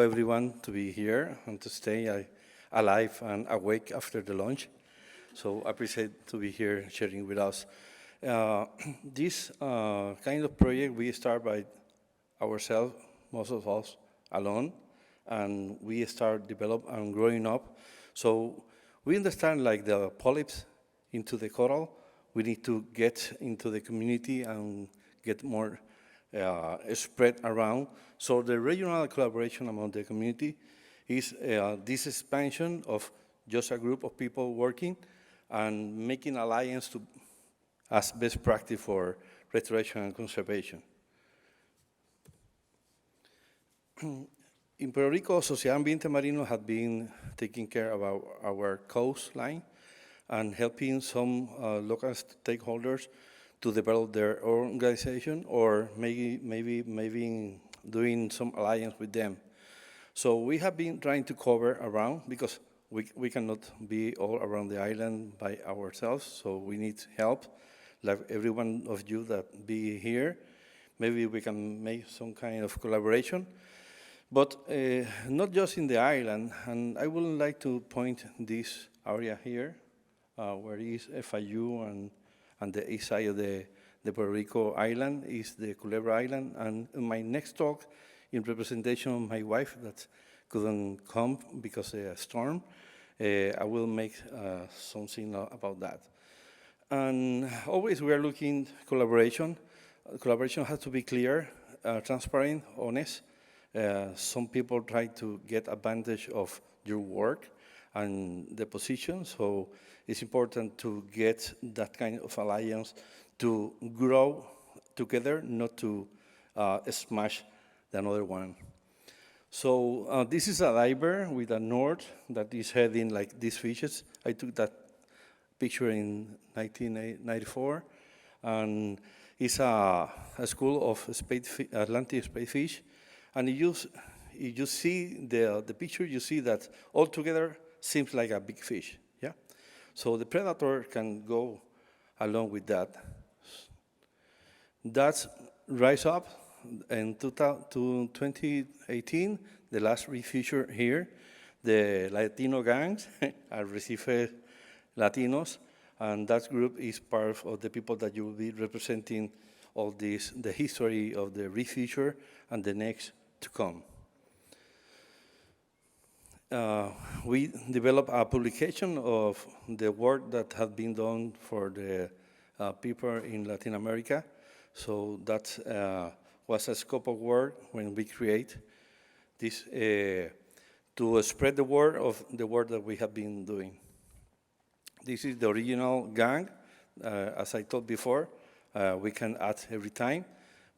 everyone to be here and to stay alive and awake after the lunch. So I appreciate to be here sharing with us. This kind of project we start by ourselves, most of us alone, and we start develop and growing up. So we understand like the polyps into the coral, we need to get into the community and get more spread around. So the regional collaboration among the community is this expansion of just a group of people working and making alliance to as best practice for restoration and conservation. In Puerto Rico, Sociedad Ambiente Marino had been taking care of our coastline and helping some local stakeholders to develop their own organization or maybe doing some alliance with them. So we have been trying to cover around because we cannot be all around the island by ourselves, so we need help, like every one of you that be here. Maybe we can make some kind of collaboration, but not just in the island, and I would like to point this area here, where is FIU and the east side of the Puerto Rico island is the Culebra Island. And in my next talk, in representation of my wife that couldn't come because of a storm, I will make something about that. And always we are looking collaboration. Collaboration has to be clear, transparent, honest. Some people try to get advantage of your work and the position, so it's important to get that kind of alliance to grow together, not to smash the another one. So this is a diver with a Nord that is heading like these fishes. I took that picture in 1994, and it's a school of Atlantic spadefish. And if you see the picture, you see that altogether seems like a big fish, yeah? So the predator can go along with that. That's rise up in 2018, the last reef feature here, the Latino gangs are Recife Latinos, and that group is part of the people that you will be representing all this, the history of the reef feature and the next to come. We developed a publication of the work that had been done for the people in Latin America. So that was a scope of work when we create this to spread the word of the work that we have been doing. This is the original gang. As I told before, we can add every time.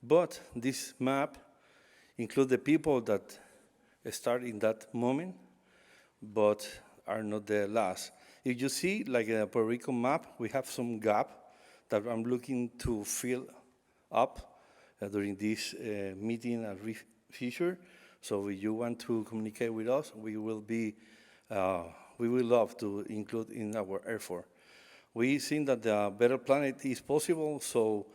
But this map includes the people that start in that moment, but are not the last. If you see, like a Puerto Rico map, we have some gap that I'm looking to fill up during this meeting at Reef Feature. So if you want to communicate with us, we will love to include in our effort. We think that the better planet is possible, so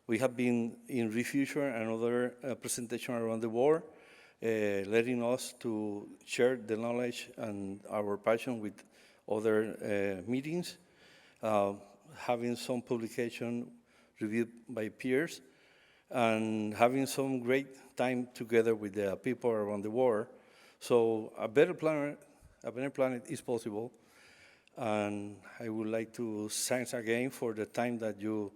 we have been in Reef Future and other presentations around the world, letting us to share the knowledge and our passion with other meetings, having some publication reviewed by peers, and having some great time together with the people around the world. So a better planet is possible. And I would like to thank again for the time that you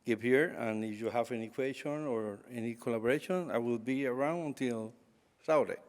give here. And if you have any question or any collaboration, I will be around until Saturday.